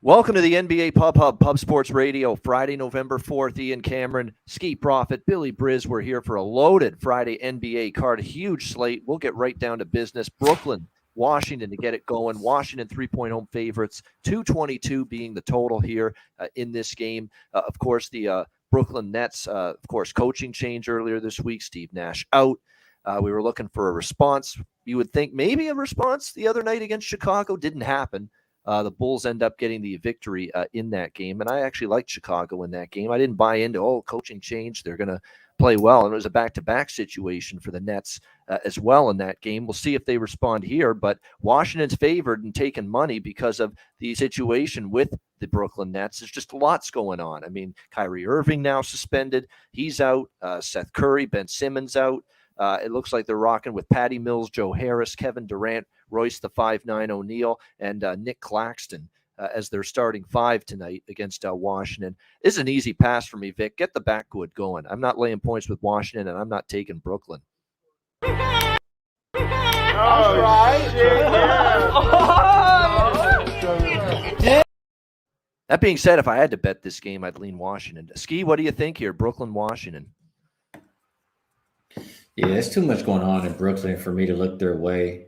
Welcome to the NBA Pub Hub, Pub Sports Radio, Friday, November 4th. Ian Cameron, Skee Prophet, Billy Briz. We're here for a loaded Friday NBA card, a huge slate. We'll get right down to business. Brooklyn, Washington to get it going. Washington 3-point home favorites, 222 being the total here in this game. Of course, the Brooklyn Nets, coaching change earlier this week. Steve Nash out. We were looking for a response. You would think maybe a response the other night against Chicago. Didn't happen. The Bulls end up getting the victory in that game. And I actually liked Chicago in that game. I didn't buy into, coaching change, they're going to play well. And it was a back-to-back situation for the Nets as well in that game. We'll see if they respond here. But Washington's favored and taking money because of the situation with the Brooklyn Nets. There's just lots going on. I mean, Kyrie Irving now suspended. He's out. Seth Curry, Ben Simmons out. It looks like they're rocking with Patty Mills, Joe Harris, Kevin Durant, Royce the 5'9" O'Neal, and Nick Claxton as their starting five tonight against Washington. This is an easy pass for me, Vic. Get the backwood going. I'm not laying points with Washington, and I'm not taking Brooklyn. All right. Yeah. That being said, if I had to bet this game, I'd lean Washington. Skee, what do you think here? Brooklyn, Washington. Yeah, there's too much going on in Brooklyn for me to look their way.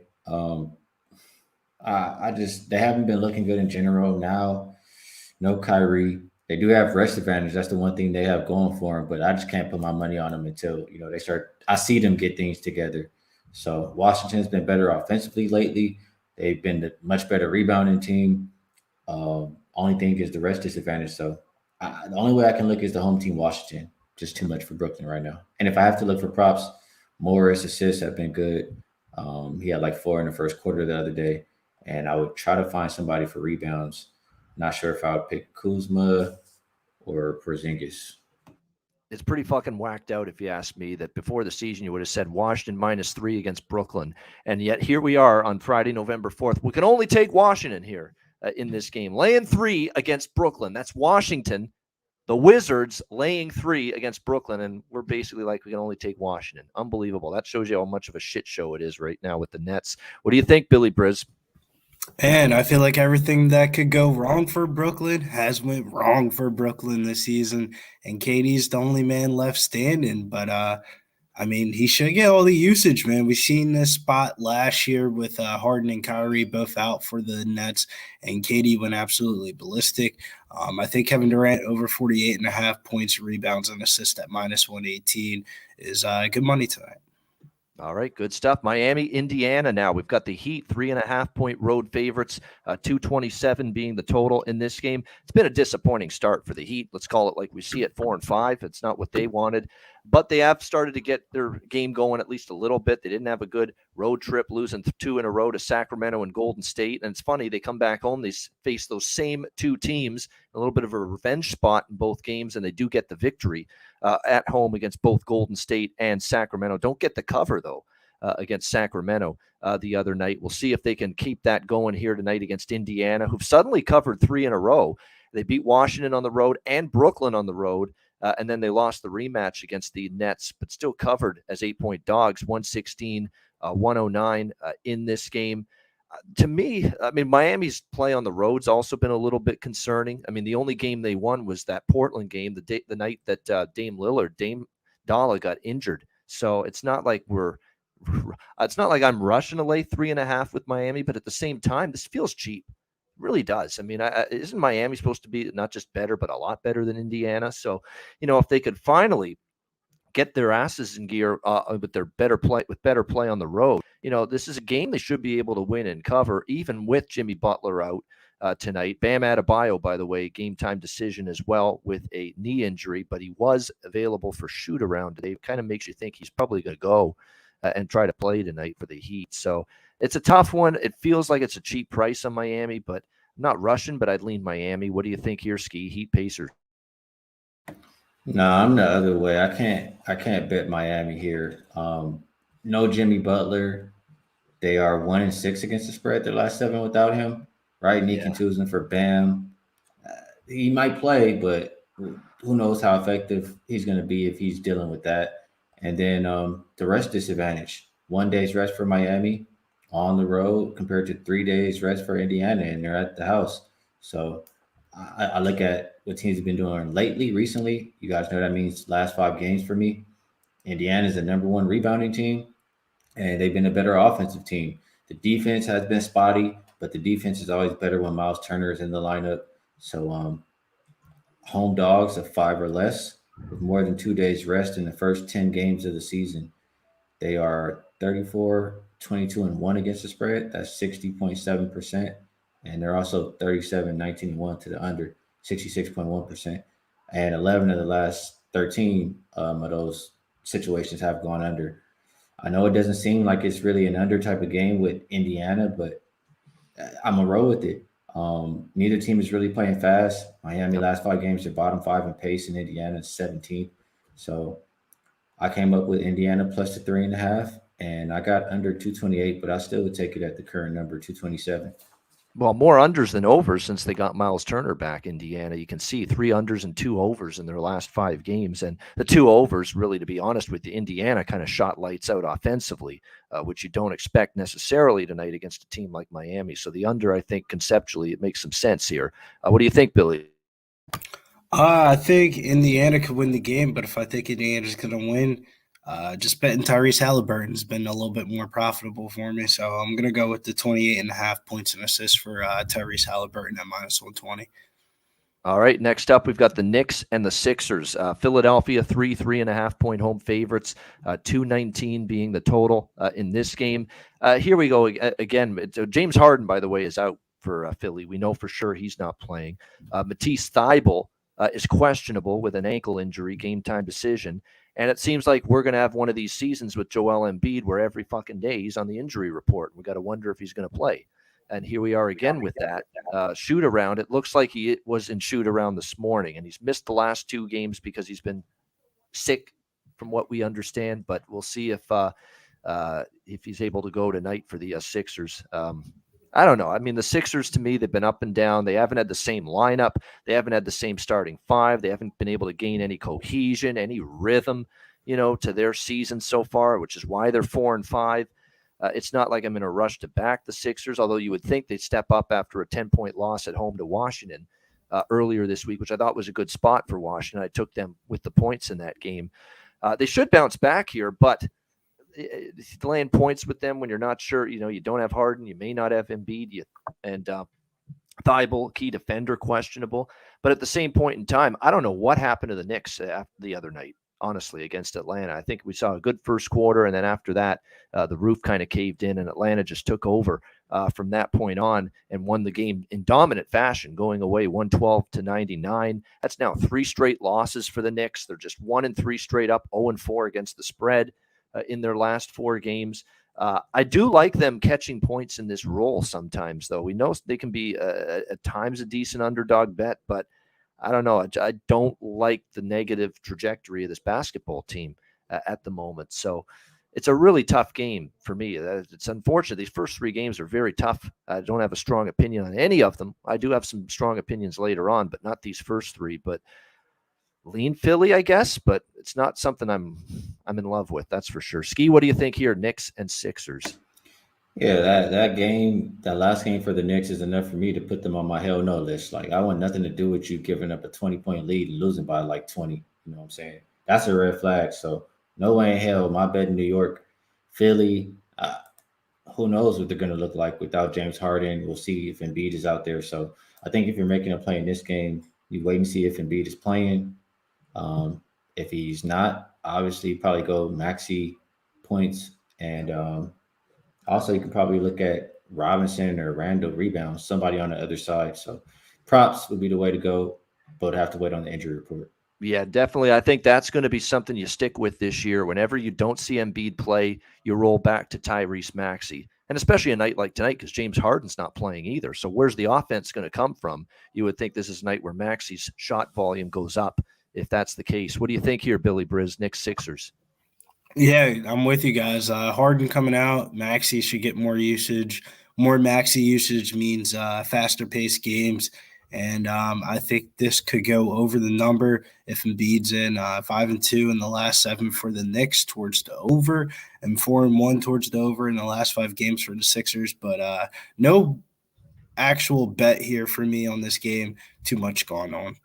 They haven't been looking good in general. Now, no Kyrie. They do have rest advantage. That's the one thing they have going for them. But I just can't put my money on them until they start. I see them get things together. So Washington's been better offensively lately. They've been the much better rebounding team. Only thing is the rest disadvantage. So the only way I can look is the home team, Washington. Just too much for Brooklyn right now. And if I have to look for props, Morris assists have been good. He had like 4 in the first quarter the other day. And I would try to find somebody for rebounds. Not sure if I would pick Kuzma or Porzingis. It's pretty fucking whacked out if you ask me, that before the season you would have said Washington -3 against Brooklyn. And yet here we are on Friday, November 4th. We can only take Washington here in this game. Laying 3 against Brooklyn. That's Washington. The Wizards laying 3 against Brooklyn, and we're basically like, we can only take Washington. Unbelievable. That shows you how much of a shit show it is right now with the Nets. What do you think, Billy Briz? Man, I feel like everything that could go wrong for Brooklyn has went wrong for Brooklyn this season, and KD's the only man left standing. But he should get all the usage, man. We've seen this spot last year with Harden and Kyrie both out for the Nets, and KD went absolutely ballistic. I think Kevin Durant over 48.5 points, rebounds, and assists at -118 is good money tonight. All right, good stuff. Miami, Indiana now. We've got the Heat, 3.5-point road favorites, 227 being the total in this game. It's been a disappointing start for the Heat. Let's call it like we see it, 4-5. It's not what they wanted. But they have started to get their game going at least a little bit. They didn't have a good road trip, losing 2 in a row to Sacramento and Golden State. And it's funny, they come back home, they face those same two teams, a little bit of a revenge spot in both games, and they do get the victory at home against both Golden State and Sacramento. Don't get the cover, though, against Sacramento the other night. We'll see if they can keep that going here tonight against Indiana, who've suddenly covered 3 in a row. They beat Washington on the road and Brooklyn on the road. And then they lost the rematch against the Nets, but still covered as 8-point dogs, 116-109 in this game. To me, Miami's play on the road's also been a little bit concerning. The only game they won was that Portland game, the night that Dame Dalla got injured. So it's not like I'm rushing to lay 3.5 with Miami, but at the same time, this feels cheap. Really does. Isn't Miami supposed to be not just better, but a lot better than Indiana? So, if they could finally get their asses in gear with better play on the road, this is a game they should be able to win and cover, even with Jimmy Butler out tonight. Bam Adebayo, by the way, game time decision as well with a knee injury, but he was available for shoot around today. It kind of makes you think he's probably going to go and try to play tonight for the Heat. So it's a tough one. It feels like it's a cheap price on Miami, but I'm not rushing, but I'd lean Miami. What do you think here, Skee? Heat, Pacers? No, I'm the other way. I can't bet Miami here. No Jimmy Butler. They are 1-6 against the spread their last 7 without him. Right? Nick and Tucson for Bam. He might play, but who knows how effective he's going to be if he's dealing with that. And then the rest disadvantage. 1 day's rest for Miami on the road compared to 3 days rest for Indiana, and they're at the house. So I look at what teams have been doing recently. You guys know that means last 5 games for me. Indiana's the number one rebounding team, and they've been a better offensive team. The defense has been spotty, but the defense is always better when Miles Turner is in the lineup. So home dogs of 5 or less with more than 2 days rest in the first 10 games of the season. They are 34, 22, and 1 against the spread. That's 60.7%. And they're also 37, 19, and 1 to the under, 66.1%. And 11 of the last 13 of those situations have gone under. I know it doesn't seem like it's really an under type of game with Indiana, but I'm going to roll with it. Neither team is really playing fast. Miami last 5 games, they're bottom 5 in pace, and Indiana is 17th. So I came up with Indiana plus the 3.5, and I got under 228, but I still would take it at the current number, 227. Well, more unders than overs since they got Miles Turner back, Indiana. You can see 3 unders and 2 overs in their last 5 games. And the 2 overs, really, to be honest with you, Indiana kind of shot lights out offensively, which you don't expect necessarily tonight against a team like Miami. So the under, I think, conceptually, it makes some sense here. What do you think, Billy? I think Indiana could win the game, but if I think Indiana's going to win, just betting Tyrese Halliburton has been a little bit more profitable for me. So I'm going to go with the 28.5 points and assists for Tyrese Halliburton at minus 120. All right, next up, we've got the Knicks and the Sixers. Philadelphia, 3.5 point home favorites, 219 being the total in this game. Here we go again. James Harden, by the way, is out for Philly. We know for sure he's not playing. Matisse Thybulle is questionable with an ankle injury, game time decision. And it seems like we're going to have one of these seasons with Joel Embiid where every fucking day he's on the injury report. We got to wonder if he's going to play. And here we are again with that shoot around. It looks like he was in shoot around this morning, and he's missed the last 2 games because he's been sick, from what we understand. But we'll see if he's able to go tonight for the Sixers. I don't know. I mean, the Sixers, to me, they've been up and down. They haven't had the same lineup. They haven't had the same starting 5. They haven't been able to gain any cohesion, any rhythm, to their season so far, which is why they're 4-5. It's not like I'm in a rush to back the Sixers, although you would think they'd step up after a 10-point loss at home to Washington earlier this week, which I thought was a good spot for Washington. I took them with the points in that game. They should bounce back here, but laying points with them when you're not sure, you don't have Harden, you may not have Embiid, and Thybulle, key defender, questionable. But at the same point in time, I don't know what happened to the Knicks the other night, honestly, against Atlanta. I think we saw a good first quarter, and then after that, the roof kind of caved in, and Atlanta just took over from that point on and won the game in dominant fashion, going away 112-99. That's now 3 straight losses for the Knicks. They're just 1-3 straight up, 0-4 against the spread in their last 4 games. I do like them catching points in this role sometimes, though. We know they can be at times a decent underdog bet, but I don't know. I don't like the negative trajectory of this basketball team at the moment. So it's a really tough game for me. It's unfortunate. These first 3 games are very tough. I don't have a strong opinion on any of them. I do have some strong opinions later on, but not these first 3. But lean Philly, I guess, but it's not something I'm in love with. That's for sure. Skee, what do you think here? Knicks and Sixers. Yeah, that last game for the Knicks is enough for me to put them on my hell no list. Like, I want nothing to do with you giving up a 20-point lead and losing by like 20. You know what I'm saying? That's a red flag. So no way in hell. My bet in New York, Philly. Who knows what they're going to look like without James Harden? We'll see if Embiid is out there. So I think if you're making a play in this game, you wait and see if Embiid is playing. If he's not, obviously probably go maxi points, and also you can probably look at Robinson or Randall rebounds, somebody on the other side. So props would be the way to go, but have to wait on the injury report. Yeah, definitely. I think that's going to be something you stick with this year. Whenever you don't see Embiid play, you roll back to Tyrese Maxey. And especially a night like tonight, because James Harden's not playing either. So where's the offense going to come from? You would think this is a night where Maxey's shot volume goes up if that's the case. What do you think here, Billy Briz, Knicks Sixers? Yeah, I'm with you guys. Harden coming out, Maxey should get more usage. More Maxey usage means faster paced games. And I think this could go over the number if Embiid's in 5-2 in the last 7 for the Knicks towards the over, and 4-1 towards the over in the last 5 games for the Sixers. But no actual bet here for me on this game. Too much going on.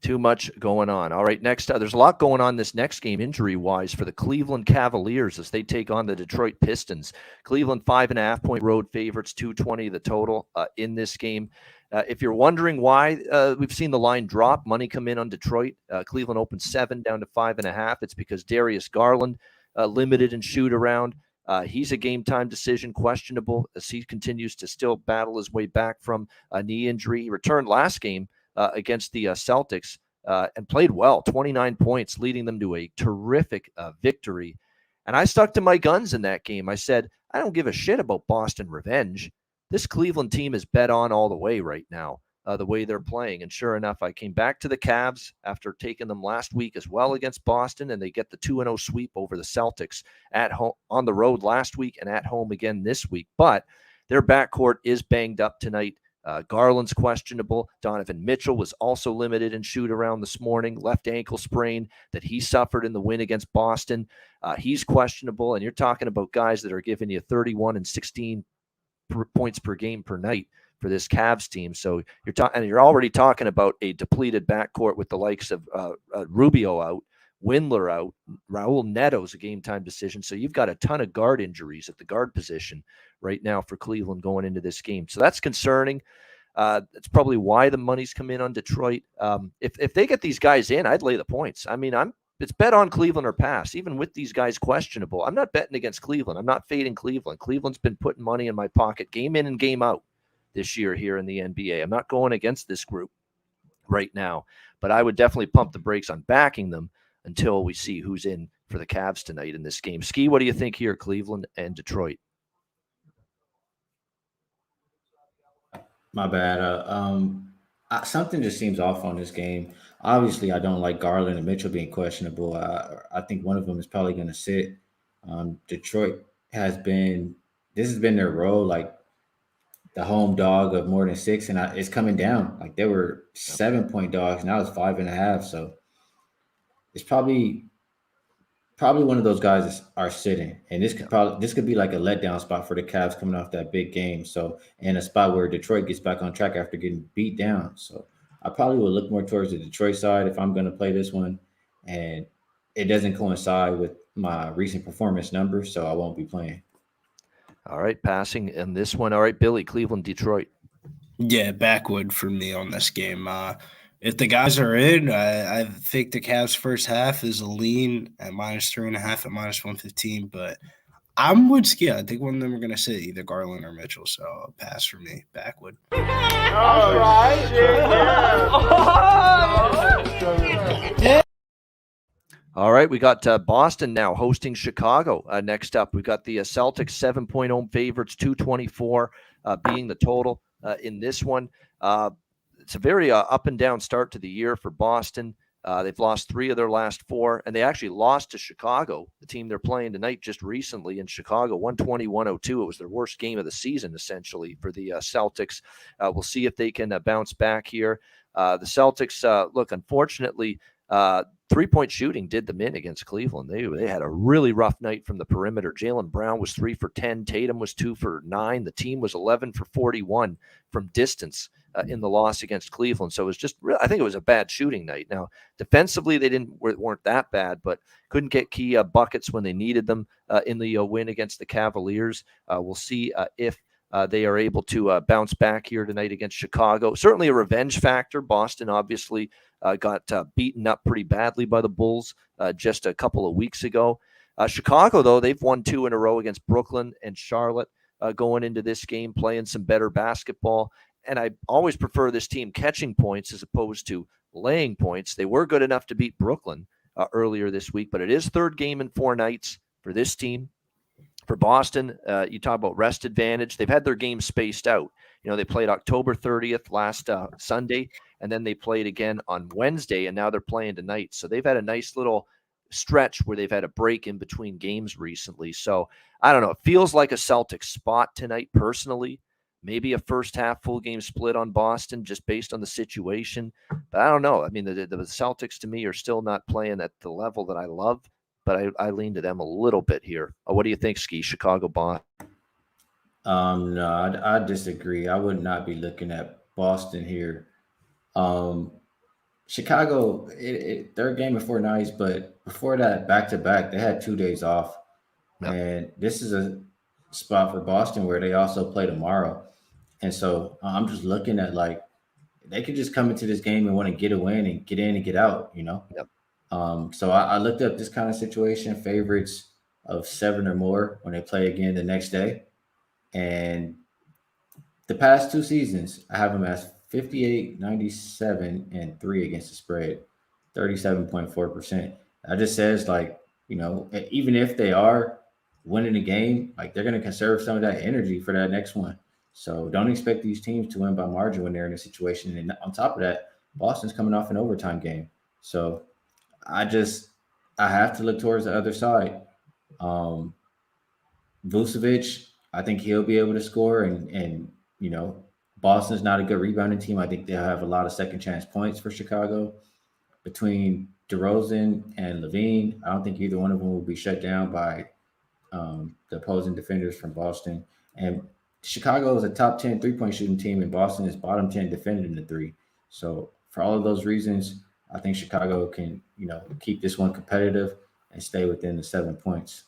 Too much going on. All right, next, there's a lot going on this next game injury-wise for the Cleveland Cavaliers as they take on the Detroit Pistons. Cleveland 5.5-point road favorites, 220 the total in this game. If you're wondering why we've seen the line drop, money come in on Detroit. Cleveland opened 7 down to 5.5. It's because Darius Garland limited in shoot around. He's a game-time decision, questionable as he continues to still battle his way back from a knee injury. He returned last game against the Celtics and played well, 29 points, leading them to a terrific victory. And I stuck to my guns in that game. I said, I don't give a shit about Boston revenge. This Cleveland team is bet on all the way right now, the way they're playing. And sure enough, I came back to the Cavs after taking them last week as well against Boston, and they get the 2-0 sweep over the Celtics at home on the road last week and at home again this week. But their backcourt is banged up tonight. Garland's questionable. Donovan Mitchell was also limited in shoot around this morning, left ankle sprain that he suffered in the win against Boston. He's questionable, and you're talking about guys that are giving you 31 and 16 points per game per night for this Cavs team. So you're already talking about a depleted backcourt with the likes of Rubio out, Windler out, Raul Neto's a game-time decision. So you've got a ton of guard injuries at the guard position right now for Cleveland going into this game. So that's concerning. That's probably why the money's come in on Detroit. If they get these guys in, I'd lay the points. I mean, it's bet on Cleveland or pass, even with these guys questionable. I'm not betting against Cleveland. I'm not fading Cleveland. Cleveland's been putting money in my pocket game in and game out this year here in the NBA. I'm not going against this group right now, but I would definitely pump the brakes on backing them until we see who's in for the Cavs tonight in this game. Skee, what do you think here, Cleveland and Detroit? My bad. Something just seems off on this game. Obviously, I don't like Garland and Mitchell being questionable. I think one of them is probably going to sit. Detroit this has been their role, like the home dog of more than 6, and it's coming down. Like they were 7-point dogs, now it's 5.5. So it's probably one of those guys are sitting, and this could be like a letdown spot for the Cavs coming off that big game. So, and a spot where Detroit gets back on track after getting beat down. So I probably will look more towards the Detroit side if I'm going to play this one, and it doesn't coincide with my recent performance numbers, so I won't be playing. All right, passing in this one. All right, Billy, Cleveland, Detroit. Yeah, backwood for me on this game. If the guys are in, I think the Cavs' first half is a lean at -3.5 at -115. But I'm with Skee. I think one of them are going to sit, either Garland or Mitchell. So a pass for me, backwood. All right. Yeah. All right, we got Boston now hosting Chicago. Next up, we've got the Celtics 7-point home favorites, 224 being the total in this one. It's a very up and down start to the year for Boston. They've lost 3 of their last 4, and they actually lost to Chicago, the team they're playing tonight just recently in Chicago, 120-102. It was their worst game of the season, essentially, for the Celtics. We'll see if they can bounce back here. The Celtics, look, unfortunately, 3-point shooting did them in against Cleveland. They had a really rough night from the perimeter. Jaylen Brown was 3 for 10. Tatum was 2 for 9. The team was 11 for 41 from distance in the loss against Cleveland. So it was just, I think it was a bad shooting night. Now, defensively, they weren't that bad, but couldn't get key buckets when they needed them in the win against the Cavaliers. We'll see if they are able to bounce back here tonight against Chicago. Certainly a revenge factor. Boston obviously got beaten up pretty badly by the Bulls just a couple of weeks ago. Chicago, though, they've won 2 in a row against Brooklyn and Charlotte going into this game, playing some better basketball. And I always prefer this team catching points as opposed to laying points. They were good enough to beat Brooklyn earlier this week, but it is 3rd game in 4 nights for this team. For Boston, you talk about rest advantage. They've had their games spaced out. You know, they played October 30th last Sunday, and then they played again on Wednesday, and now they're playing tonight. So they've had a nice little stretch where they've had a break in between games recently. So I don't know. It feels like a Celtics spot tonight personally. Maybe a first half full game split on Boston just based on the situation. But I don't know. I mean, the Celtics to me are still not playing at the level that I love, but I lean to them a little bit here. What do you think, Skee? Chicago Boston? No, I disagree. I would not be looking at Boston here. Um, Chicago, their game before nice, but before that, back to back, they had 2 days off, Yeah. and this is a spot for Boston where they also play tomorrow, and so I'm just looking at like they could just come into this game and want to get a win and get in and get out, you know. Yep. So I looked up this kind of situation, favorites of 7 or more when they play again the next day, and the past 2 seasons, I have them as 58, 97, and 3 against the spread, 37.4%. That just says, like, even if they are winning a game, like they're going to conserve some of that energy for that next one. So don't expect these teams to win by margin when they're in a situation. And on top of that, Boston's coming off an overtime game. So I have to look towards the other side. Vucevic, I think he'll be able to score, and Boston's not a good rebounding team. I think they'll have a lot of second chance points for Chicago. Between DeRozan and Levine, I don't think either one of them will be shut down by the opposing defenders from Boston. And Chicago is a top 10 3-point shooting team, and Boston is bottom 10 defending the three. So for all of those reasons, I think Chicago can, keep this one competitive and stay within the 7 points.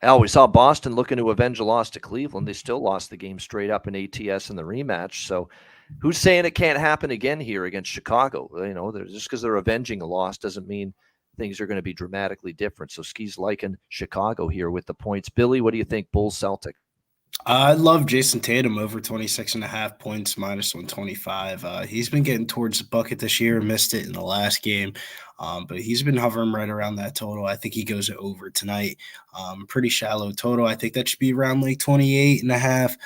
Al, we saw Boston looking to avenge a loss to Cleveland. They still lost the game straight up in ATS in the rematch. So who's saying it can't happen again here against Chicago? Just because they're avenging a loss doesn't mean things are going to be dramatically different. So Skee's liking Chicago here with the points. Billy, what do you think? Bulls Celtic? I love Jason Tatum over 26.5 points, minus 125. He's been getting towards the bucket this year, missed it in the last game, but he's been hovering right around that total. I think he goes over tonight. Pretty shallow total. I think that should be around like 28.5,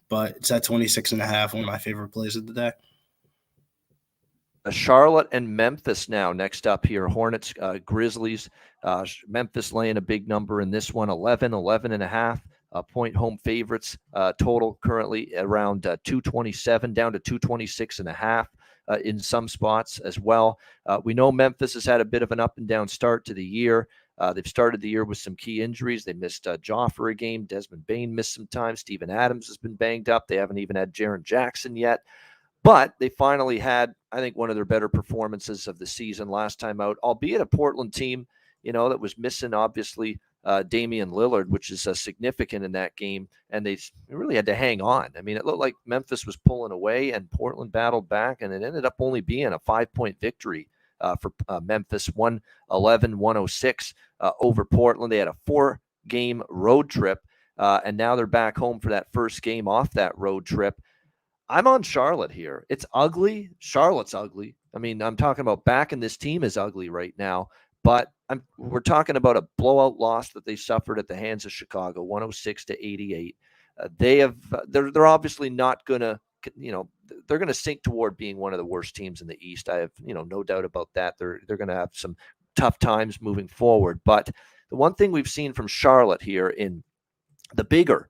but it's at 26.5, one of my favorite plays of the day. Charlotte and Memphis now next up here. Hornets, Grizzlies. Memphis laying a big number in this one, 11.5. Point home favorites, total currently around 227 down to 226.5 in some spots as well. We know Memphis has had a bit of an up and down start to the year. They've started the year with some key injuries. They missed Jaw for a game. Desmond Bain missed some time. Steven Adams has been banged up. They haven't even had Jaren Jackson yet. But they finally had, I think, one of their better performances of the season last time out, albeit a Portland team, that was missing, obviously, Damian Lillard, which is significant in that game, and they really had to hang on. I mean, it looked like Memphis was pulling away, and Portland battled back, and it ended up only being a 5-point victory for Memphis, 111-106 over Portland. They had a 4-game road trip, and now they're back home for that first game off that road trip. I'm on Charlotte here. It's ugly. Charlotte's ugly. I mean, I'm talking about backing this team is ugly right now. But we're talking about a blowout loss that they suffered at the hands of Chicago, 106-88. They're obviously not going to, they're going to sink toward being one of the worst teams in the East. I have, no doubt about that. They're going to have some tough times moving forward. But the one thing we've seen from Charlotte here in the bigger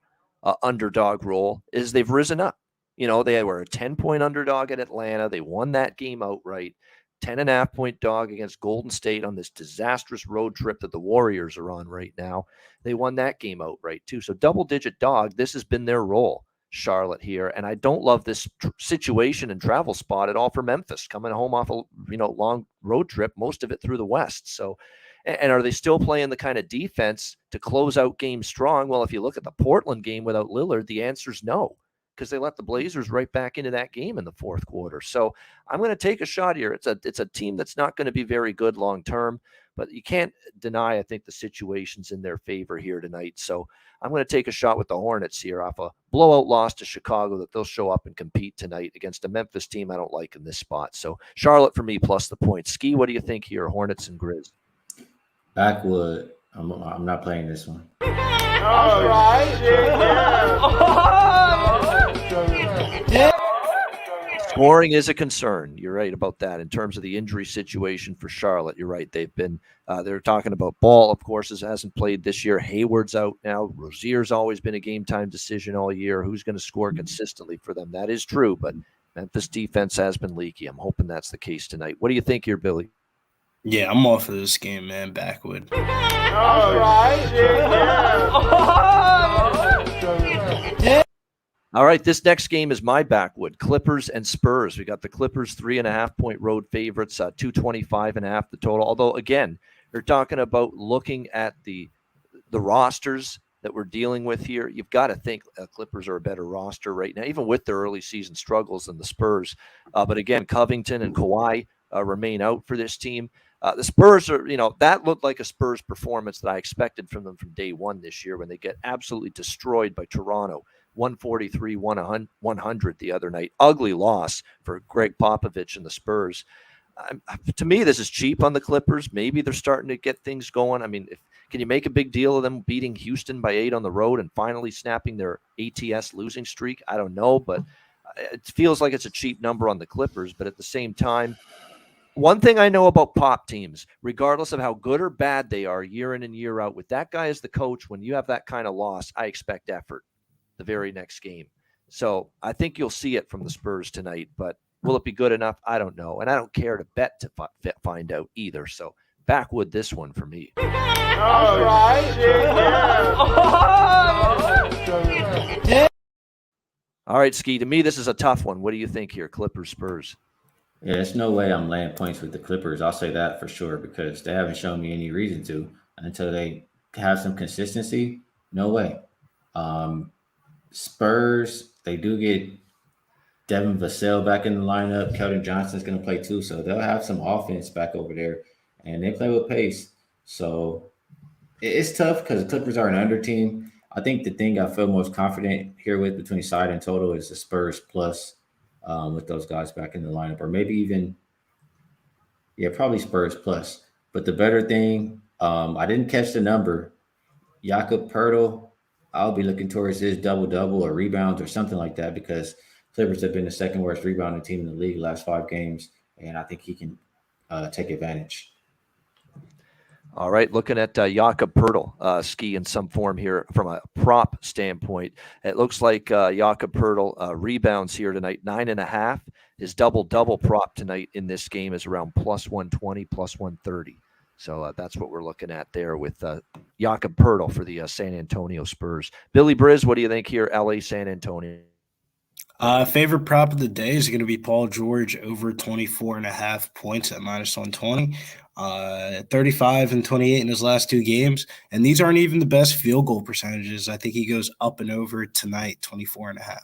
underdog role is they've risen up. They were a 10-point underdog at Atlanta. They won that game outright. 10.5-point dog against Golden State on this disastrous road trip that the Warriors are on right now. They won that game outright too. So double-digit dog, this has been their role, Charlotte here. And I don't love this situation and travel spot at all for Memphis, coming home off a long road trip, most of it through the West. So, and are they still playing the kind of defense to close out games strong? Well, if you look at the Portland game without Lillard, the answer is no, because they let the Blazers right back into that game in the fourth quarter. So I'm going to take a shot here. It's a team that's not going to be very good long term, but you can't deny, I think, the situation's in their favor here tonight. So I'm going to take a shot with the Hornets here off a blowout loss to Chicago that they'll show up and compete tonight against a Memphis team I don't like in this spot. So Charlotte for me plus the points. Skee, what do you think here, Hornets and Grizz? Backwood. I'm not playing this one. All right. Yeah. Scoring is a concern. You're right about that in terms of the injury situation for Charlotte. You're right. They've been they're talking about Ball, of course, hasn't played this year. Hayward's out now. Rozier's always been a game time decision all year. Who's going to score consistently for them? That is true, but Memphis defense has been leaky. I'm hoping that's the case tonight. What do you think here, Billy? Yeah, I'm off of this game, man. Backwood. All right. Yeah. All right, this next game is my backwood. Clippers and Spurs. We got the Clippers 3.5-point road favorites, 225.5 the total. Although, again, you're talking about looking at the rosters that we're dealing with here. You've got to think Clippers are a better roster right now, even with their early season struggles than the Spurs. But again, Covington and Kawhi remain out for this team. The Spurs are, that looked like a Spurs performance that I expected from them from day one this year when they get absolutely destroyed by Toronto. 143-100 the other night. Ugly loss for Greg Popovich and the Spurs. To me, this is cheap on the Clippers. Maybe they're starting to get things going. I mean, can you make a big deal of them beating Houston by 8 on the road and finally snapping their ATS losing streak? I don't know, but it feels like it's a cheap number on the Clippers. But at the same time, one thing I know about Pop teams, regardless of how good or bad they are year in and year out, with that guy as the coach, when you have that kind of loss, I expect effort the very next game. So I think you'll see it from the Spurs tonight, but will it be good enough? I don't know. And I don't care to bet to find out either. So backwood this one for me. All right. Yeah. All right, Skee, to me, this is a tough one. What do you think here? Clippers, Spurs. Yeah, there's no way I'm laying points with the Clippers. I'll say that for sure because they haven't shown me any reason to until they have some consistency. No way. Spurs, they do get Devin Vassell back in the lineup. Keldon Johnson's going to play too, so they'll have some offense back over there, and they play with pace. So it's tough because the Clippers are an under team. I think the thing I feel most confident here with between side and total is the Spurs plus with those guys back in the lineup, or maybe even, probably Spurs plus. But the better thing, I didn't catch the number. Jakob Poeltl, I'll be looking towards his double-double or rebounds or something like that because Clippers have been the second worst rebounding team in the league the last 5 games, and I think he can take advantage. All right, looking at Jakob Poeltl, Skee in some form here from a prop standpoint. It looks like Jakob Poeltl rebounds here tonight, 9.5. His double-double prop tonight in this game is around plus 120, plus 130. So that's what we're looking at there with Jakob Poeltl for the San Antonio Spurs. Billy Briz, what do you think here, LA, San Antonio? Favorite prop of the day is going to be Paul George over 24.5 points at minus 120. 35 and 28 in his last 2 games. And these aren't even the best field goal percentages. I think he goes up and over tonight, 24.5.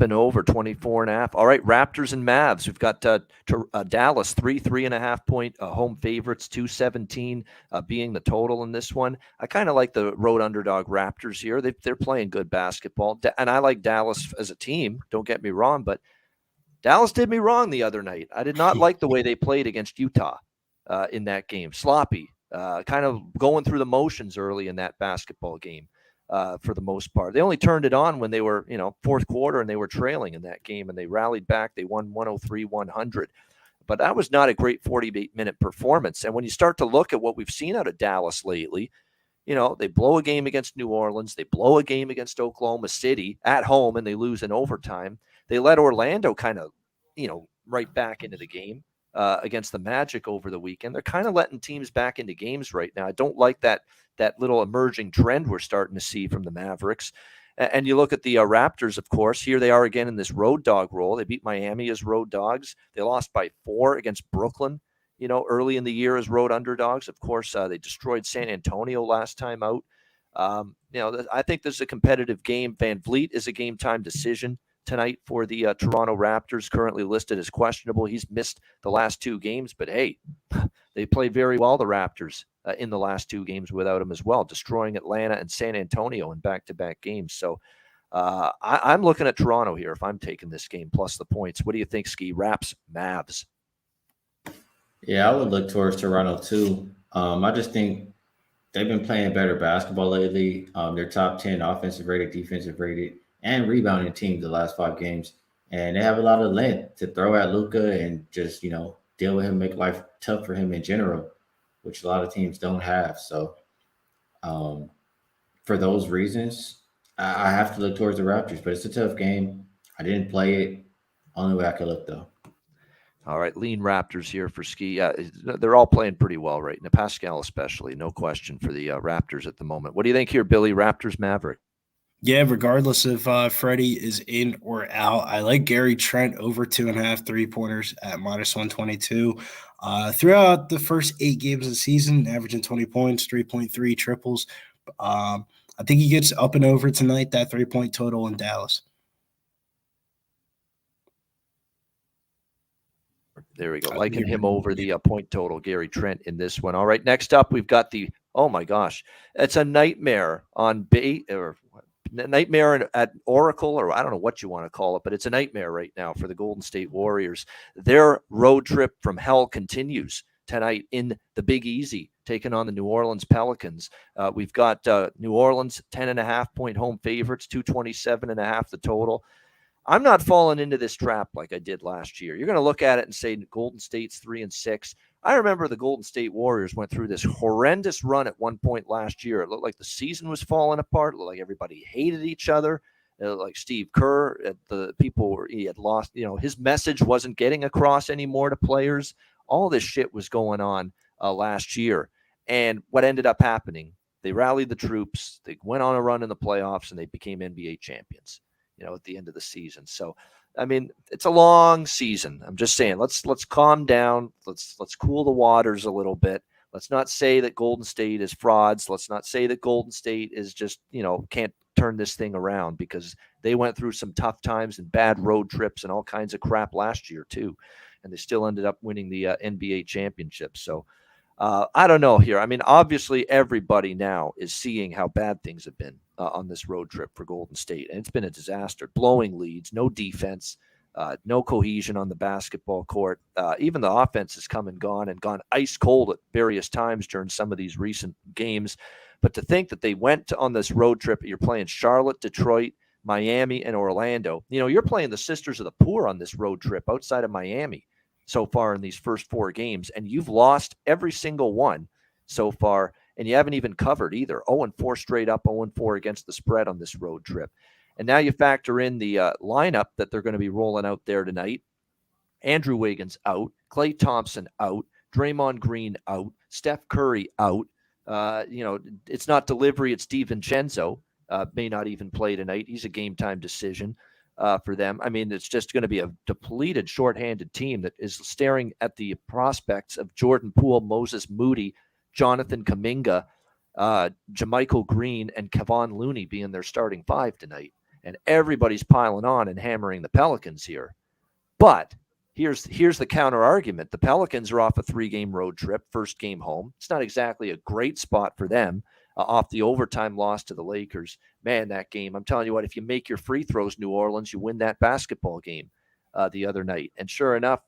And over 24.5. All right, Raptors and Mavs. We've got Dallas, 3.5 point home favorites, 217 being the total in this one. I kind of like the road underdog Raptors here. They're playing good basketball. And I like Dallas as a team, don't get me wrong, but Dallas did me wrong the other night. I did not like the way they played against Utah in that game. Sloppy, kind of going through the motions early in that basketball game. For the most part, they only turned it on when they were, fourth quarter and they were trailing in that game, and they rallied back. They won 103-100, but that was not a great 48-minute performance. And when you start to look at what we've seen out of Dallas lately, they blow a game against New Orleans, they blow a game against Oklahoma City at home, and they lose in overtime. They let Orlando kind of, right back into the game against the Magic over the weekend. They're kind of letting teams back into games right now. I don't like that little emerging trend we're starting to see from the Mavericks. And you look at the Raptors, of course. Here they are again in this road dog role. They beat Miami as road dogs. They lost by 4 against Brooklyn, early in the year as road underdogs. Of course, they destroyed San Antonio last time out. I think this is a competitive game. Van Vliet is a game-time decision tonight for the Toronto Raptors, currently listed as questionable. He's missed the last 2 games, but hey, they played very well, the Raptors, in the last 2 games without him as well, destroying Atlanta and San Antonio in back-to-back games. So I'm looking at Toronto here if I'm taking this game plus the points. What do you think, Skee? Raps, Mavs. Yeah, I would look towards Toronto too. I just think they've been playing better basketball lately. They're top 10 offensive rated, defensive rated, and rebounding team the last 5 games. And they have a lot of length to throw at Luka and just, deal with him, make life tough for him in general, which a lot of teams don't have. So for those reasons, I have to look towards the Raptors, but it's a tough game. I didn't play it. Only way I could look, though. All right, lean Raptors here for Skee. They're all playing pretty well right now, Pascal especially. No question for the Raptors at the moment. What do you think here, Billy? Raptors, Maverick? Yeah, regardless if Freddie is in or out, I like Gary Trent over 2.5 3-pointers at -122. Throughout the first 8 games of the season, averaging 20 points, 3.3 triples. I think he gets up and over tonight, that 3-point total in Dallas. There we go. Liking him over the point total, Gary Trent, in this one. All right, next up, we've got the, oh my gosh, it's a nightmare on nightmare at Oracle, or I don't know what you want to call it, but it's a nightmare right now for the Golden State Warriors. Their road trip from hell continues tonight in the Big Easy, taking on the New Orleans Pelicans. We've got New Orleans 10.5-point home favorites, 227.5 the total. I'm not falling into this trap like I did last year. You're going to look at it and say Golden State's 3-6. I remember the Golden State Warriors went through this horrendous run at one point last year. It looked like the season was falling apart. It looked like everybody hated each other. Like Steve Kerr, the people he had lost, his message wasn't getting across anymore to players. All this shit was going on last year. And what ended up happening, they rallied the troops. They went on a run in the playoffs and they became NBA champions, at the end of the season. So, I mean, it's a long season. I'm just saying, let's calm down. Let's cool the waters a little bit. Let's not say that Golden State is frauds. Let's not say that Golden State is just, can't turn this thing around, because they went through some tough times and bad road trips and all kinds of crap last year too. And they still ended up winning the NBA championship. So I don't know here. I mean, obviously everybody now is seeing how bad things have been on this road trip for Golden State. And it's been a disaster. Blowing leads, no defense, no cohesion on the basketball court. Even the offense has come and gone ice cold at various times during some of these recent games. But to think that they went on this road trip, you're playing Charlotte, Detroit, Miami, and Orlando. You're playing the Sisters of the Poor on this road trip outside of Miami so far in these first 4 games, and you've lost every single one so far, and you haven't even covered either. 0-4 straight up, 0-4 against the spread on this road trip. And now you factor in the lineup that they're going to be rolling out there tonight. Andrew Wiggins out, Klay Thompson out, Draymond Green out, Steph Curry out. It's not delivery, it's DiVincenzo. May not even play tonight. He's a game-time decision for them. I mean, it's just going to be a depleted, shorthanded team that is staring at the prospects of Jordan Poole, Moses Moody, Jonathan Kuminga, JaMychal Green, and Kevon Looney being their starting 5 tonight. And everybody's piling on and hammering the Pelicans here. But here's the counter argument. The Pelicans are off a 3-game road trip, first game home. It's not exactly a great spot for them. Off the overtime loss to the Lakers. Man, that game, I'm telling you what, if you make your free throws, New Orleans, you win that basketball game the other night. And sure enough,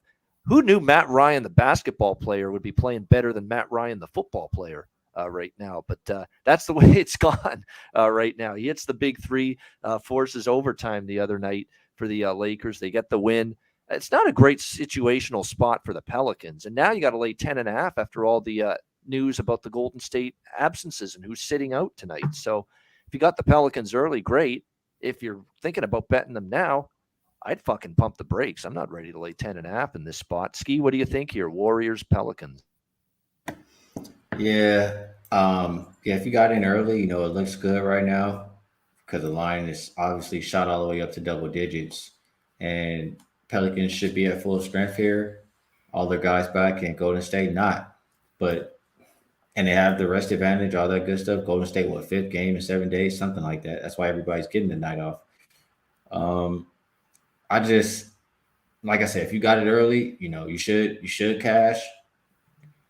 who knew Matt Ryan, the basketball player, would be playing better than Matt Ryan, the football player right now? But that's the way it's gone right now. He hits the big 3, forces overtime the other night for the Lakers. They get the win. It's not a great situational spot for the Pelicans. And now you got to lay 10.5 after all the news about the Golden State absences and who's sitting out tonight. So if you got the Pelicans early, great. If you're thinking about betting them now, I'd fucking pump the brakes. I'm not ready to lay 10.5 in this spot. Skee, what do you think here? Warriors, Pelicans. Yeah. If you got in early, it looks good right now because the line is obviously shot all the way up to double digits, and Pelicans should be at full strength here. All their guys back, and Golden State not. And they have the rest advantage, all that good stuff. Golden State, 5th game in 7 days, something like that. That's why everybody's getting the night off. I just, like I said, if you got it early, you should cash.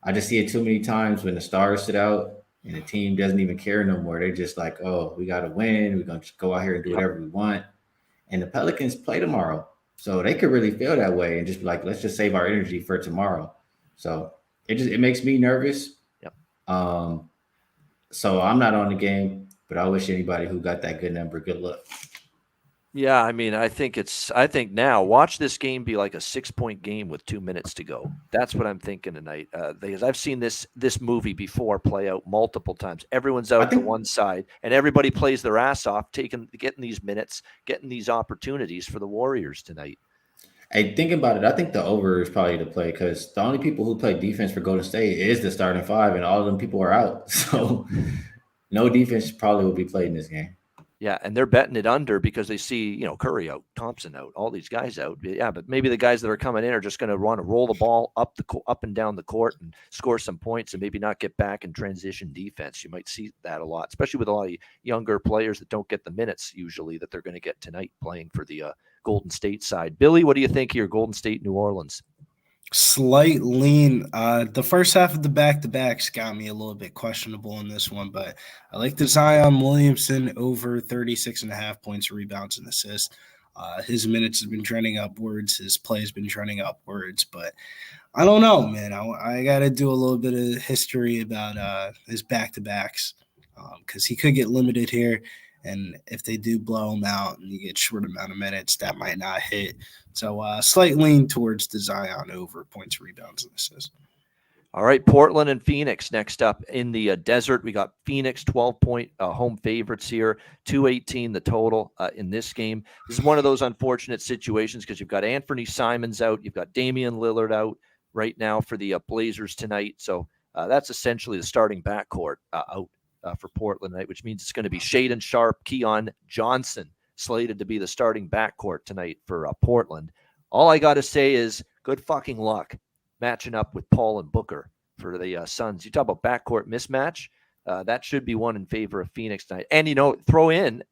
I just see it too many times when the stars sit out and the team doesn't even care no more. They're just like, oh, we got to win. We're going to just go out here and do whatever we want. And the Pelicans play tomorrow. So they could really feel that way and just be like, let's just save our energy for tomorrow. So it makes me nervous. So I'm not on the game, but I wish anybody who got that good number good luck. Yeah, I mean, I think now watch this game be like a 6-point game with 2 minutes to go. That's what I'm thinking tonight. Because I've seen this movie before play out multiple times. Everyone's out to one side, and everybody plays their ass off, getting these minutes, getting these opportunities for the Warriors tonight. Hey, thinking about it, I think the over is probably the play because the only people who play defense for Golden State is the starting 5, and all of them people are out. So no defense probably will be played in this game. Yeah, and they're betting it under because they see, Curry out, Thompson out, all these guys out. Yeah, but maybe the guys that are coming in are just going to want to roll the ball up and down the court and score some points and maybe not get back in transition defense. You might see that a lot, especially with a lot of younger players that don't get the minutes usually that they're going to get tonight playing for the Golden State side. Billy, what do you think here, Golden State, New Orleans? Slight lean. The first half of the back-to-backs got me a little bit questionable in this one, but I like the Zion Williamson over 36.5 points, rebounds, and assists. His minutes have been trending upwards. His play has been trending upwards, but I don't know, man. I got to do a little bit of history about his back-to-backs because he could get limited here. And if they do blow him out and you get short amount of minutes, that might not hit. So slight lean towards the Zion over points, rebounds, and assists. All right, Portland and Phoenix next up in the desert. We got Phoenix 12-point home favorites here, 218 the total in this game. This is one of those unfortunate situations because you've got Anthony Simons out. You've got Damian Lillard out right now for the Blazers tonight. So that's essentially the starting backcourt out for Portland tonight, which means it's going to be Shaedon Sharpe, Keon Johnson slated to be the starting backcourt tonight for Portland. All I got to say is good fucking luck matching up with Paul and Booker for the Suns. You talk about backcourt mismatch. That should be one in favor of Phoenix tonight. And,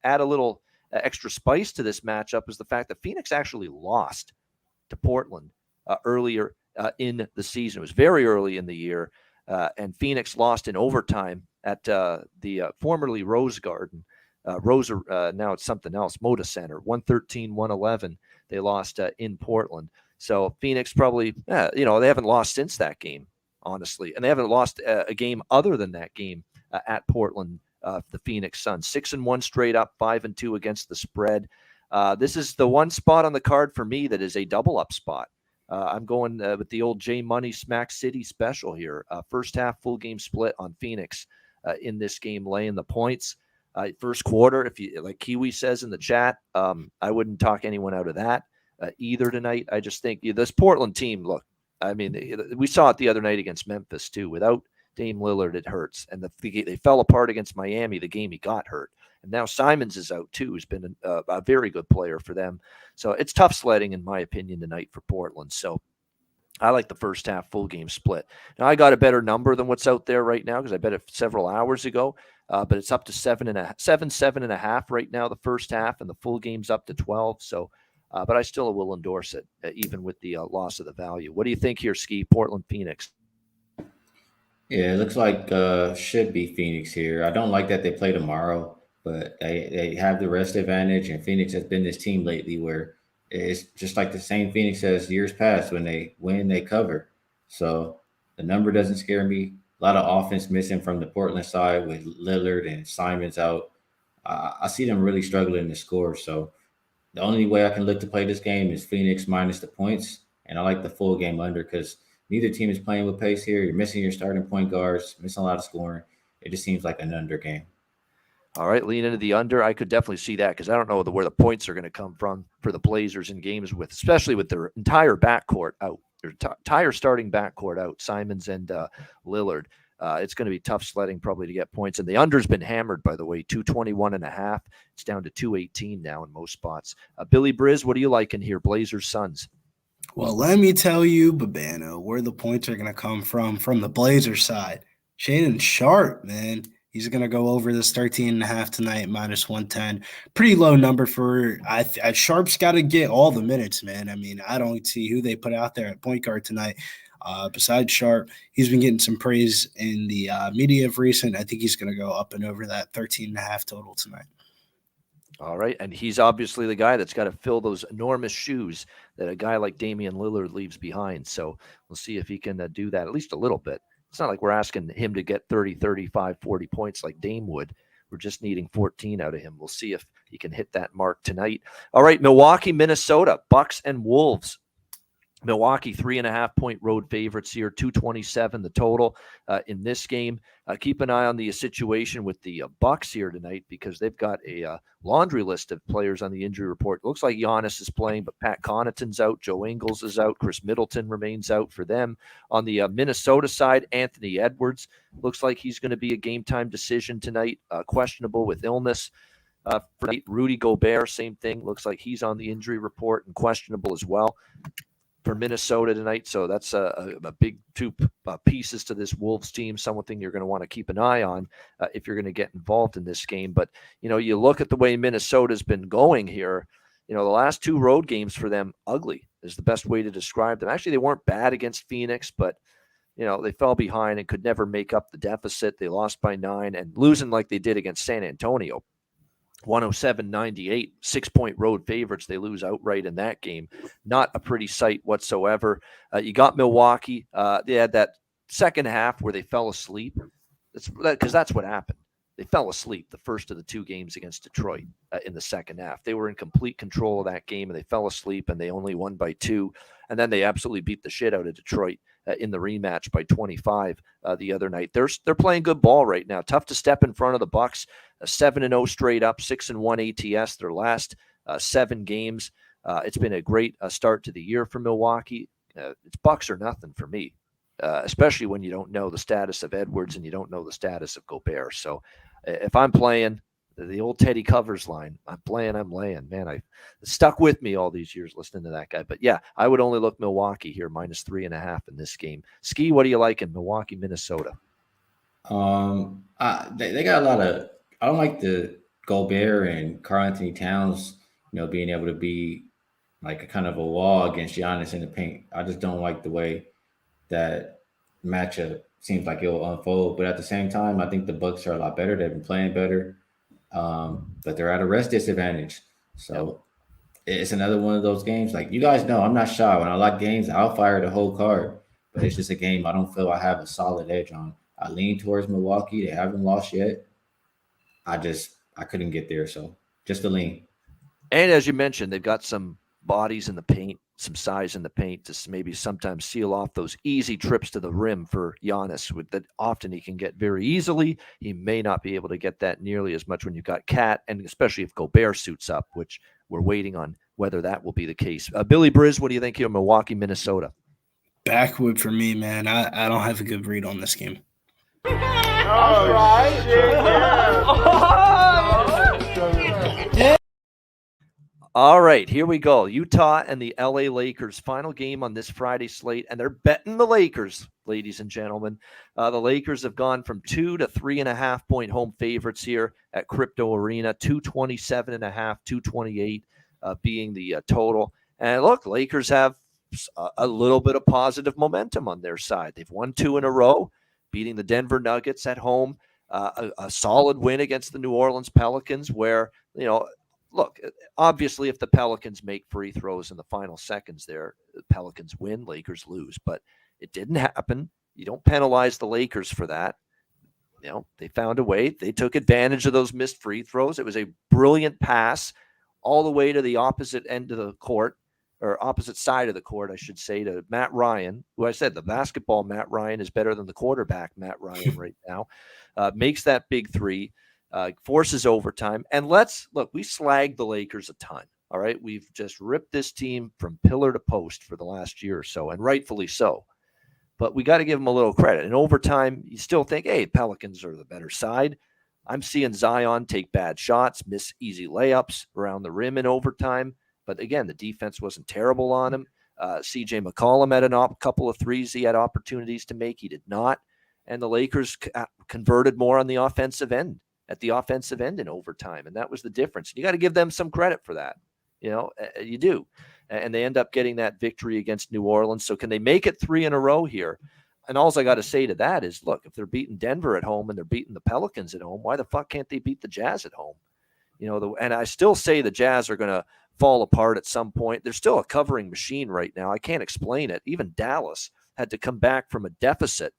add a little extra spice to this matchup is the fact that Phoenix actually lost to Portland earlier in the season. It was very early in the year, and Phoenix lost in overtime at the formerly Rose Garden. Now it's something else, Moda Center, 113-111. They lost in Portland. So Phoenix probably, they haven't lost since that game, honestly. And they haven't lost a game other than that game at Portland, the Phoenix Suns. 6-1 straight up, 5-2 against the spread. This is the one spot on the card for me that is a double-up spot. I'm going with the old J Money Smack City special here. First half full game split on Phoenix in this game, laying the points. First quarter, if you like Kiwi says in the chat, I wouldn't talk anyone out of that either tonight. I just think this Portland team, look, I mean, we saw it the other night against Memphis too. Without Dame Lillard, it hurts. And they fell apart against Miami, the game he got hurt. And now Simons is out too, who's been a very good player for them. So it's tough sledding, in my opinion, tonight for Portland. So I like the first half full game split. Now, I got a better number than what's out there right now because I bet it several hours ago. But it's up to 7.5 right now, the first half, and the full game's up to 12. So, but I still will endorse it, even with the loss of the value. What do you think here, Skee? Portland, Phoenix. Yeah, it looks like should be Phoenix here. I don't like that they play tomorrow, but they have the rest advantage, and Phoenix has been this team lately where it's just like the same Phoenix as years past. When they win, they cover. So the number doesn't scare me. A lot of offense missing from the Portland side with Lillard and Simons out. I see them really struggling to score. So the only way I can look to play this game is Phoenix minus the points, and I like the full game under because neither team is playing with pace here. You're missing your starting point guards, missing a lot of scoring. It just seems like an under game. All right, lean into the under. I could definitely see that because I don't know where the points are going to come from for the Blazers in games especially with their entire backcourt out, their entire starting backcourt out, Simons and Lillard. It's going to be tough sledding probably to get points. And the under's been hammered, by the way, 221.5. It's down to 218 now in most spots. Billy Briz, what are you liking here? Blazers, Suns. Well, let me tell you, Babano, where the points are going to come from the Blazers side. Shaedon Sharpe, man. He's going to go over this 13.5 tonight, minus 110. Pretty low number for Sharpe's got to get all the minutes, man. I mean, I don't see who they put out there at point guard tonight. Besides Sharpe, he's been getting some praise in the media of recent. I think he's going to go up and over that 13.5 total tonight. All right, and he's obviously the guy that's got to fill those enormous shoes that a guy like Damian Lillard leaves behind. So we'll see if he can do that at least a little bit. It's not like we're asking him to get 30, 35, 40 points like Dame would. We're just needing 14 out of him. We'll see if he can hit that mark tonight. All right, Milwaukee, Minnesota, Bucks and Wolves. Milwaukee, 3.5-point road favorites here, 227 the total in this game. Keep an eye on the situation with the Bucks here tonight because they've got a laundry list of players on the injury report. Looks like Giannis is playing, but Pat Connaughton's out, Joe Ingles is out, Chris Middleton remains out for them. On the Minnesota side, Anthony Edwards looks like he's going to be a game-time decision tonight, questionable with illness. For Rudy Gobert, same thing. Looks like he's on the injury report and questionable as well for Minnesota tonight. So that's a big two pieces to this Wolves team, something you're going to want to keep an eye on if you're going to get involved in this game. But, you look at the way Minnesota's been going here, the last 2 road games for them, ugly is the best way to describe them. Actually, they weren't bad against Phoenix, but, they fell behind and could never make up the deficit. They lost by 9 and losing like they did against San Antonio. 107-98, 6-point road favorites. They lose outright in that game. Not a pretty sight whatsoever. You got Milwaukee. They had that second half where they fell asleep. Because that's what happened. They fell asleep the first of the 2 games against Detroit in the second half. They were in complete control of that game, and they fell asleep, and they only won by 2. And then they absolutely beat the shit out of Detroit in the rematch by 25 the other night. They're playing good ball right now. Tough to step in front of the Bucks. 7-0 straight up, 6-1 ATS. Their last 7 games. It's been a great start to the year for Milwaukee. It's Bucks or nothing for me, especially when you don't know the status of Edwards and you don't know the status of Gobert. So if I'm playing the old Teddy Covers line, I'm laying. Man, I stuck with me all these years listening to that guy. But yeah, I would only look Milwaukee here, -3.5 in this game. Skee, what do you like in Milwaukee, Minnesota? They got a lot of. I don't like the Gobert and Karl-Anthony Towns, being able to be like a kind of a wall against Giannis in the paint. I just don't like the way that matchup seems like it will unfold. But at the same time, I think the Bucks are a lot better. They've been playing better, but they're at a rest disadvantage. So it's another one of those games. Like, you guys know, I'm not shy. When I like games, I'll fire the whole card. But it's just a game I don't feel I have a solid edge on. I lean towards Milwaukee. They haven't lost yet. I couldn't get there. So just a lean. And as you mentioned, they've got some bodies in the paint, some size in the paint to maybe sometimes seal off those easy trips to the rim for Giannis. That often he can get very easily. He may not be able to get that nearly as much when you've got Cat, and especially if Gobert suits up, which we're waiting on whether that will be the case. Billy Briz, what do you think here in Milwaukee, Minnesota? Backwood for me, man. I don't have a good read on this game. All right. Yeah. All right, here we go. Utah and the LA Lakers, final game on this Friday slate, and they're betting the Lakers, ladies and gentlemen. The Lakers have gone from 2 to 3.5 point home favorites here at Crypto Arena, 227.5, 228 being the total. And look, Lakers have a little bit of positive momentum on their side. They've won 2 in a row, beating the Denver Nuggets at home, a solid win against the New Orleans Pelicans where, look, obviously if the Pelicans make free throws in the final seconds there, the Pelicans win, Lakers lose. But it didn't happen. You don't penalize the Lakers for that. They found a way. They took advantage of those missed free throws. It was a brilliant pass all the way to the opposite end of the court, or opposite side of the court, I should say, to Matt Ryan, who I said the basketball Matt Ryan is better than the quarterback Matt Ryan right now, makes that big three, forces overtime. And we slagged the Lakers a ton. All right. We've just ripped this team from pillar to post for the last year or so, and rightfully so. But we got to give them a little credit. In overtime, you still think, hey, Pelicans are the better side. I'm seeing Zion take bad shots, miss easy layups around the rim in overtime. But again, the defense wasn't terrible on him. CJ McCollum had a couple of threes he had opportunities to make. He did not. And the Lakers converted more on the offensive end, in overtime. And that was the difference. You got to give them some credit for that. You do. And they end up getting that victory against New Orleans. So can they make it 3 in a row here? And all I got to say to that is, look, if they're beating Denver at home and they're beating the Pelicans at home, why the fuck can't they beat the Jazz at home? And I still say the Jazz are going to fall apart at some point. They're still a covering machine right now. I can't explain it. Even Dallas had to come back from a deficit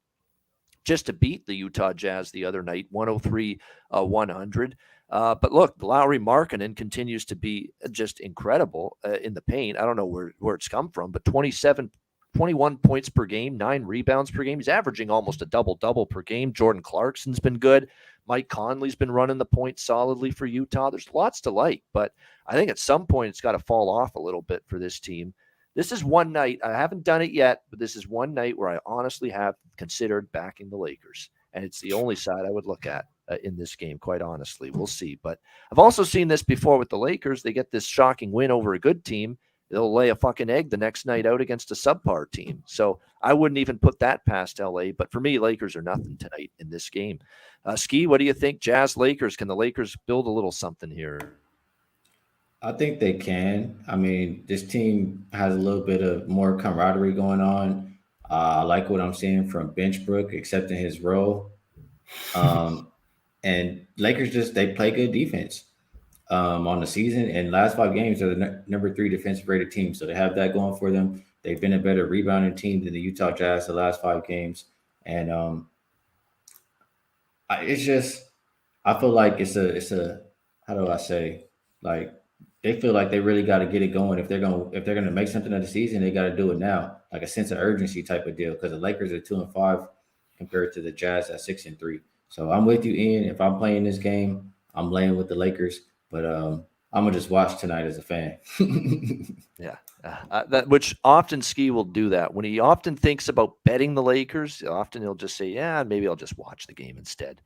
just to beat the Utah Jazz the other night, 103-100. But look, Lauri Markkanen continues to be just incredible in the paint. I don't know where it's come from, but 21 points per game, 9 rebounds per game. He's averaging almost a double-double per game. Jordan Clarkson's been good. Mike Conley's been running the point solidly for Utah. There's lots to like, but I think at some point it's got to fall off a little bit for this team. This is one night, I haven't done it yet, but this is one night where I honestly have considered backing the Lakers, and it's the only side I would look at in this game, quite honestly. We'll see. But I've also seen this before with the Lakers. They get this shocking win over a good team. They'll lay a fucking egg the next night out against a subpar team. So I wouldn't even put that past LA. But for me, Lakers are nothing tonight in this game. Skee, what do you think? Jazz Lakers. Can the Lakers build a little something here? I think they can. I mean, this team has a little bit of more camaraderie going on. I like what I'm seeing from Benchbrook, accepting his role. And Lakers they play good defense on the season. And last 5 games, they're the number 3 defensive rated team. So they have that going for them. They've been a better rebounding team than the Utah Jazz the last 5 games. And I feel like it's a how do I say, like, they feel like they really got to get it going. If they're gonna make something of the season, they got to do it now, like a sense of urgency type of deal. Because the Lakers are 2-5 compared to the Jazz at 6-3. So I'm with you, Ian. If I'm playing this game, I'm laying with the Lakers. But I'm gonna just watch tonight as a fan. Yeah, which often Skee will do that when he often thinks about betting the Lakers. Often he'll just say, "Yeah, maybe I'll just watch the game instead."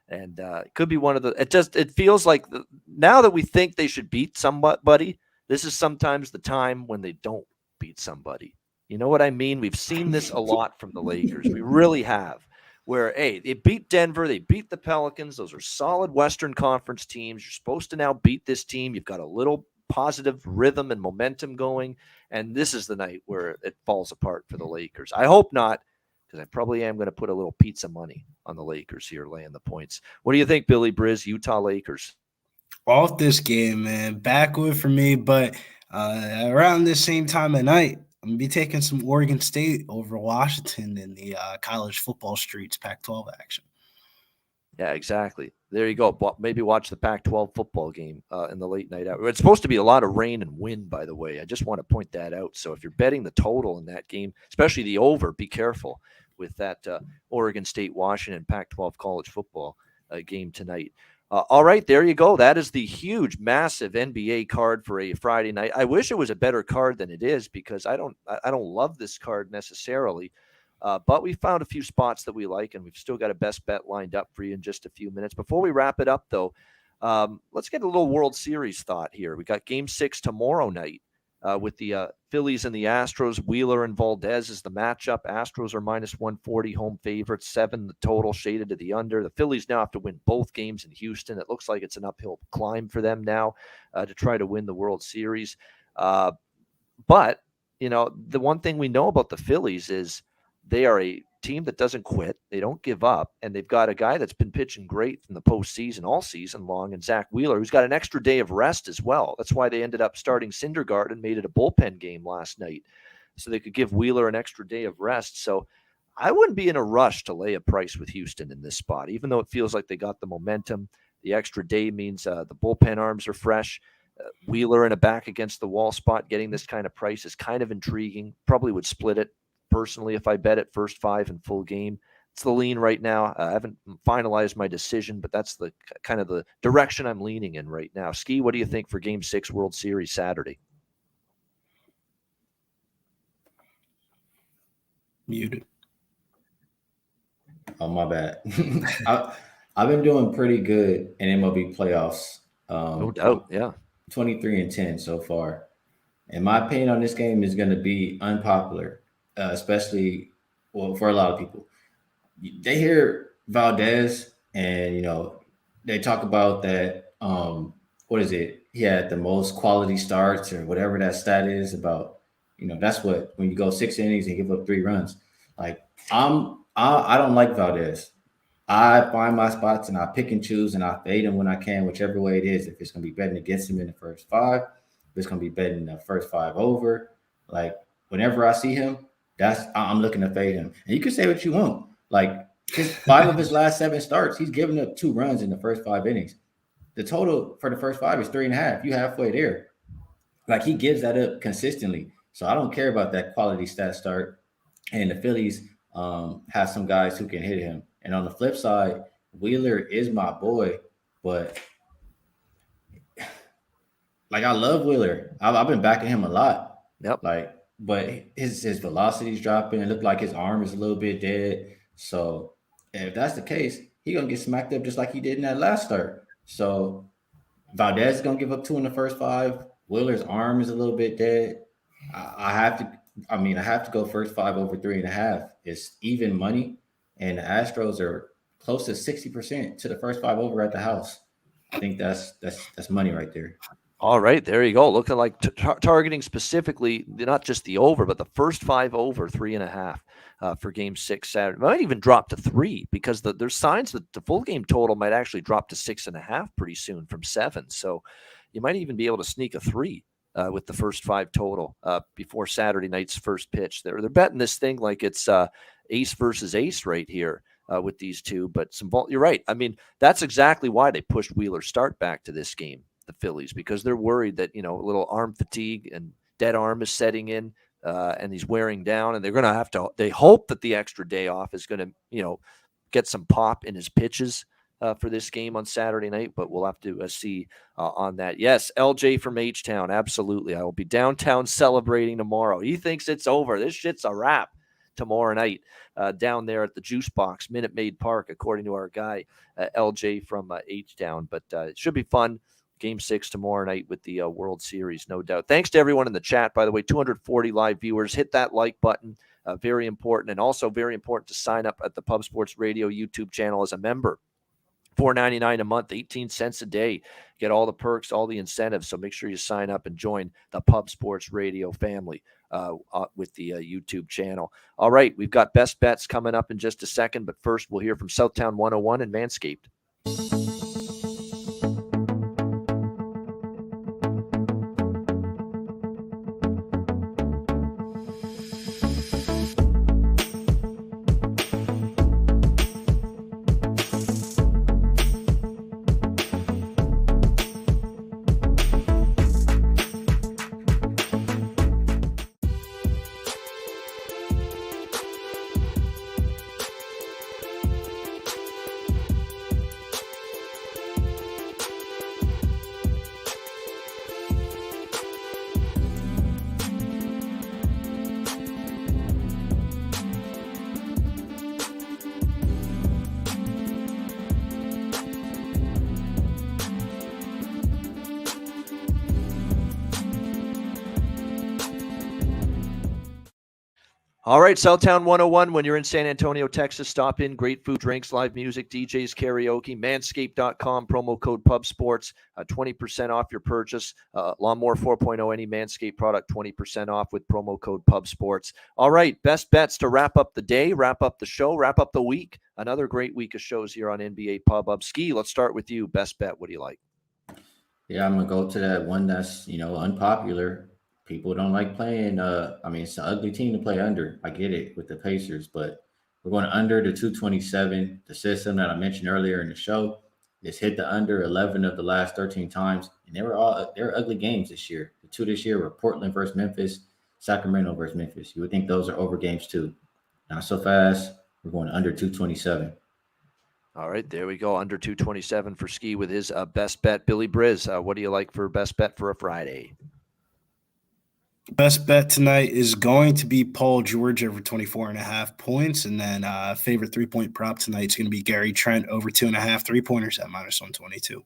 And it could be one of the. It feels like now that we think they should beat somebody, this is sometimes the time when they don't beat somebody. You know what I mean? We've seen this a lot from the Lakers. We really have. Where, hey, they beat Denver, they beat the Pelicans. Those are solid Western Conference teams. You're supposed to now beat this team. You've got a little positive rhythm and momentum going, and this is the night where it falls apart for the Lakers. I hope not, because I probably am going to put a little pizza money on the Lakers here, laying the points. What do you think, Billy Briz, Utah Lakers? Off this game, man. Backwood for me, but around this same time of night, I'm going to be taking some Oregon State over Washington in the college football streets Pac-12 action. Yeah, exactly. There you go. Maybe watch the Pac-12 football game in the late night hour. It's supposed to be a lot of rain and wind, by the way. I just want to point that out. So if you're betting the total in that game, especially the over, be careful with that Oregon State-Washington Pac-12 college football game tonight. All right, there you go. That is the huge, massive NBA card for a Friday night. I wish it was a better card than it is, because I don't love this card necessarily. But we found a few spots that we like, and we've still got a best bet lined up for you in just a few minutes. Before we wrap it up, though, let's get a little World Series thought here. We got Game 6 tomorrow night with the Phillies and the Astros. Wheeler and Valdez is the matchup. Astros are -140, home favorites, 7 the total, shaded to the under. The Phillies now have to win both games in Houston. It looks like it's an uphill climb for them now to try to win the World Series. But, you know, the one thing we know about the Phillies is they are a team that doesn't quit. They don't give up. And they've got a guy that's been pitching great in the postseason all season long, and Zach Wheeler, who's got an extra day of rest as well. That's why they ended up starting Syndergaard and made it a bullpen game last night, so they could give Wheeler an extra day of rest. So I wouldn't be in a rush to lay a price with Houston in this spot, even though it feels like they got the momentum. The extra day means the bullpen arms are fresh. Wheeler in a back against the wall spot, getting this kind of price is kind of intriguing. Probably would split it personally if I bet it first 5 in full game. It's the lean right now. I haven't finalized my decision, but that's the kind of the direction I'm leaning in right now. Skee, what do you think for Game 6 World Series Saturday? Muted. Oh, my bad. I've been doing pretty good in MLB playoffs. No doubt, yeah. 23-10 so far. And my opinion on this game is going to be unpopular, especially, well, for a lot of people. They hear Valdez and, you know, they talk about that, what is it? He had the most quality starts or whatever that stat is about, you know, that's what, when you go 6 innings and give up 3 runs. Like, I don't like Valdez. I find my spots and I pick and choose and I fade him when I can, whichever way it is. If it's going to be betting against him in the first 5, if it's going to be betting the first 5 over, like, whenever I see him, I'm looking to fade him. And you can say what you want. Like, 5 of his last 7 starts, he's given up 2 runs in the first 5 innings. The total for the first 5 is 3.5. You halfway there. Like, he gives that up consistently. So I don't care about that quality stat start. And the Phillies have some guys who can hit him. And on the flip side, Wheeler is my boy, but like, I love Wheeler. I've been backing him a lot. Yep. Like, but his velocity's dropping. It looked like his arm is a little bit dead. So if that's the case, he gonna get smacked up just like he did in that last start. So Valdez is gonna give up 2 in the first 5. Wheeler's arm is a little bit dead. I have to. I mean, I have to go first 5 over 3.5. It's even money, and the Astros are close to 60% to the first 5 over at the house. I think that's money right there. All right, there you go. Looking like targeting specifically not just the over, but the first 5 over 3.5 for Game 6 Saturday. Might even drop to 3 because there's signs that the full game total might actually drop to 6.5 pretty soon from 7. So you might even be able to sneak a 3 with the first 5 total before Saturday night's first pitch. They're betting this thing like it's ace versus ace right here with these two. But you're right. I mean, that's exactly why they pushed Wheeler's start back to this game, the Phillies, because they're worried that, a little arm fatigue and dead arm is setting in and he's wearing down, and they're going to have to, they hope that the extra day off is going to, get some pop in his pitches for this game on Saturday night, but we'll have to see on that. Yes, LJ from H-Town, absolutely. I will be downtown celebrating tomorrow. He thinks it's over. This shit's a wrap tomorrow night down there at the Juice Box, Minute Maid Park, according to our guy, LJ from H-Town. But it should be fun. Game 6 tomorrow night with the World Series, no doubt. Thanks to everyone in the chat, by the way, 240 live viewers. Hit that like button. Very important. And also very important to sign up at the Pub Sports Radio YouTube channel as a member. $4.99 a month, 18 cents a day. Get all the perks, all the incentives. So make sure you sign up and join the Pub Sports Radio family with the YouTube channel. All right, we've got best bets coming up in just a second. But first, we'll hear from Southtown 101 and Manscaped. All right, Southtown 101. When you're in San Antonio, Texas, stop in. Great food, drinks, live music, DJs, karaoke, manscaped.com, promo code PUBSPORTS, 20% off your purchase. Lawnmower 4.0, any Manscaped product, 20% off with promo code PUBSPORTS. All right, best bets to wrap up the day, wrap up the show, wrap up the week. Another great week of shows here on NBA Pub Up. Skee, let's start with you. Best bet, what do you like? Yeah, I'm going to go to that one that's, unpopular. People don't like playing. It's an ugly team to play under. I get it with the Pacers, but we're going under the 227. The system that I mentioned earlier in the show is hit the under 11 of the last 13 times, and they were ugly games this year. The 2 this year were Portland versus Memphis, Sacramento versus Memphis. You would think those are over games too. Not so fast. We're going under 227. All right, there we go. Under 227 for Skee with his best bet. Billy Briz, what do you like for best bet for a Friday? Best bet tonight is going to be Paul George over 24.5 points. And then favorite 3-point prop tonight is going to be Gary Trent over 2.5 3-pointers at -122.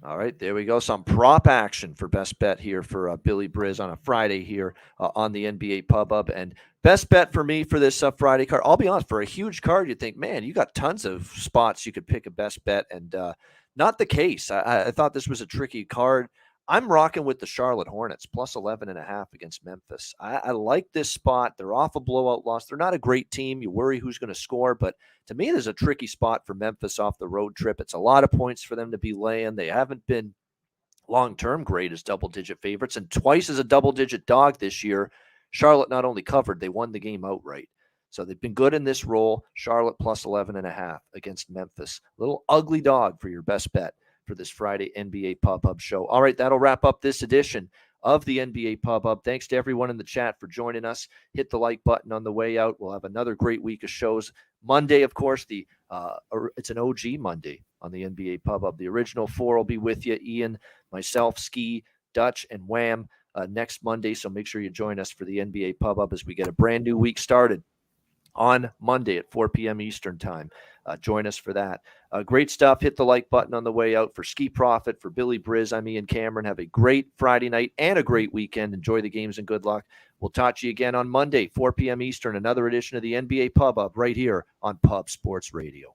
All right, there we go. Some prop action for best bet here for Billy Briz on a Friday here on the NBA Pub Up. And best bet for me for this Friday card, I'll be honest, for a huge card, you think, man, you got tons of spots you could pick a best bet. And not the case. I thought this was a tricky card. I'm rocking with the Charlotte Hornets, plus 11.5 against Memphis. I like this spot. They're off a blowout loss. They're not a great team. You worry who's going to score, but to me, there's a tricky spot for Memphis off the road trip. It's a lot of points for them to be laying. They haven't been long-term great as double-digit favorites, and twice as a double-digit dog this year. Charlotte not only covered, they won the game outright. So they've been good in this role. Charlotte plus 11.5 against Memphis. Little ugly dog for your best bet for this Friday NBA Pub Up show. All right, that'll wrap up this edition of the NBA Pub Up. Thanks to everyone in the chat for joining us. Hit the like button on the way out. We'll have another great week of shows. Monday, of course, it's an OG Monday on the NBA Pub Up. The original 4 will be with you, Ian, myself, Skee, Dutch, and Wham next Monday. So make sure you join us for the NBA Pub Up as we get a brand new week started on Monday at 4 p.m. Eastern time. Join us for that. Great stuff. Hit the like button on the way out. For Skee Profit, for Billy Briz, I'm Ian Cameron. Have a great Friday night and a great weekend. Enjoy the games and good luck. We'll talk to you again on Monday, 4 p.m. Eastern, another edition of the NBA Pub Up right here on Pub Sports Radio.